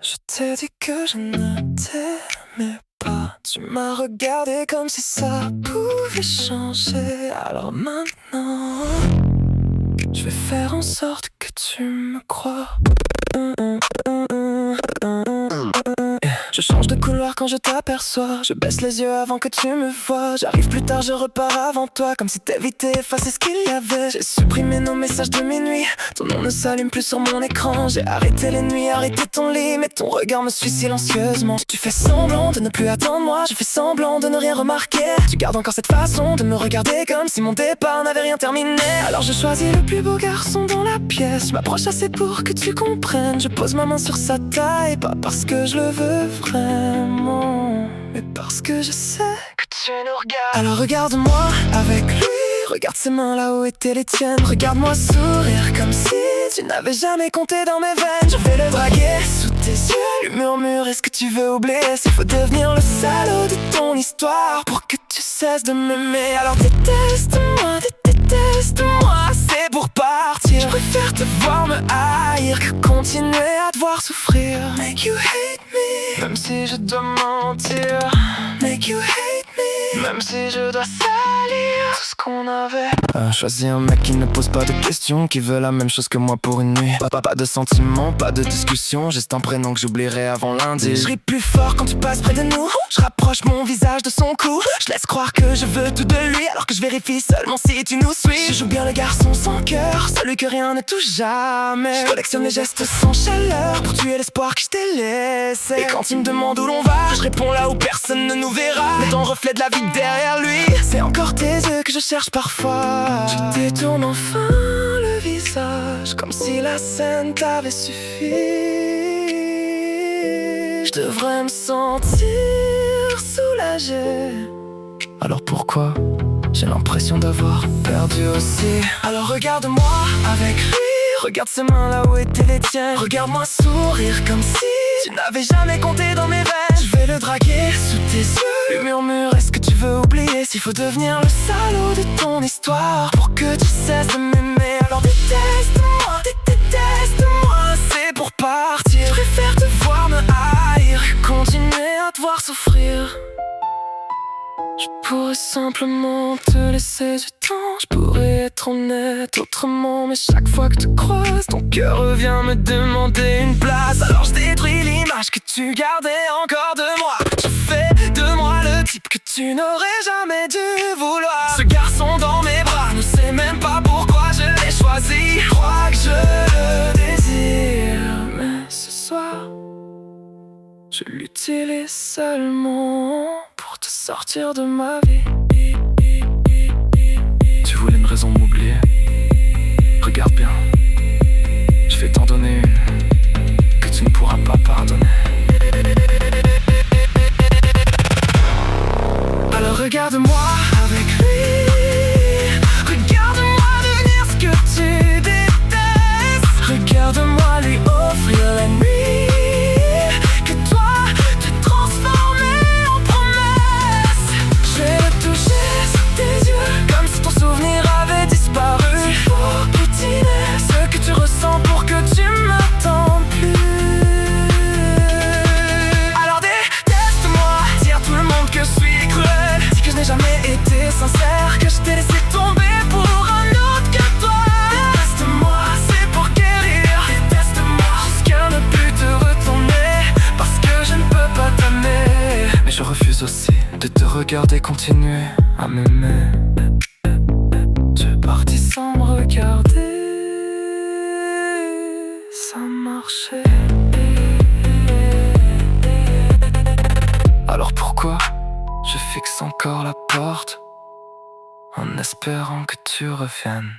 Je t'ai dit que je ne t'aimais pas. Tu m'as regardé comme si ça pouvait changer. Alors maintenant, je vais faire en sorte que tu me crois. Je change de couloir quand je t'aperçois. Je baisse les yeux avant que tu me vois. J'arrive plus tard, je repars avant toi, comme si t'évitais effacer ce qu'il y avait. J'ai supprimé nos messages de minuit. Ton nom ne s'allume plus sur mon écran. J'ai arrêté les nuits, arrêté ton lit, mais ton regard me suit silencieusement. Tu fais semblant de ne plus attendre moi. Je fais semblant de ne rien remarquer. Tu gardes encore cette façon de me regarder comme si mon départ n'avait rien terminé. Alors je choisis le plus beau garçon dans la pièce. Je m'approche assez pour que tu comprennes. Je pose ma main sur sa taille, pas parce que je le veux vraiment, mais parce que je sais que tu nous regardes. Alors regarde-moi avec lui. Regarde ses mains là où étaient les tiennes. Regarde-moi sourire comme si tu n'avais jamais compté dans mes veines. Je vais le draguer sous tes yeux, lui murmurer ce que tu veux oublier. S'il faut devenir le salaud de ton histoire pour que tu cesses de m'aimer. Alors déteste-moi, déteste-moi, c'est pour partir. Je préfère te voir me haïr que continuer à te voir souffrir. Make you hate me, même si je dois mentir. Make you hate me, même si je dois salir tout ce qu'on avait. Choisis un mec qui ne pose pas de questions, qui veut la même chose que moi pour une nuit. Pas de sentiments, pas de discussion, juste un prénom que j'oublierai avant lundi. Je ris plus fort quand tu passes près de nous. Je rapproche mon visage de son cou. Je laisse croire que je veux tout de lui, alors que je vérifie seulement si tu nous suis. Je joue bien le garçon sans cœur, celui que rien ne touche jamais. Je collectionne les gestes sans chaleur pour tuer l'espoir que je t'ai laissé. Et quand il me demande où l'on va, je réponds là où personne ne nous verra. Mais ton reflet de la vie derrière lui, c'est encore tes yeux que je cherche parfois. Je détourne enfin le visage, comme si la scène t'avait suffi. Je devrais me sentir soulagé. Alors pourquoi j'ai l'impression d'avoir perdu aussi? Alors regarde-moi avec lui. Regarde ses mains là où étaient les tiennes. Regarde-moi sourire comme si tu n'avais jamais compté dans mes veines. Je vais le draguer sous tes yeux, lui murmurer ce que tu veux oublier. S'il faut devenir le salaud de ton histoire pour que tu cesses de m'aimer. Alors déteste-moi, déteste-moi, c'est pour partir. Je préfère te voir me haïr que continuer à te voir souffrir. Je pourrais simplement te laisser du temps. Je pourrais être honnête autrement, mais chaque fois que tu croises, ton cœur revient me demander une place. Alors je détruis l'image que tu gardais encore de moi. Je fais de moi le type que tu n'aurais jamais dû vouloir. Ce garçon dans mes bras ne sait même pas pourquoi je l'ai choisi. Je crois que je le désire, mais ce soir je l'utilise seulement pour te sortir de ma vie. Tu voulais une raison de m'oublier? Regarde bien, je vais t'en donner une que tu ne pourras pas pardonner. Alors regarde-moi avec lui. Regarde-moi devenir ce que tu détestes. Regarde-moi lui offrir la nuit. Sincère, que je t'ai laissé tomber pour un autre que toi. Déteste-moi, c'est pour guérir. Déteste-moi jusqu'à ne plus te retourner, parce que je ne peux pas t'aimer. Mais je refuse aussi de te regarder continuer à m'aimer. Tu es parti sans me regarder. Ça marchait. Alors pourquoi je fixe encore la porte en espérant que tu reviennes?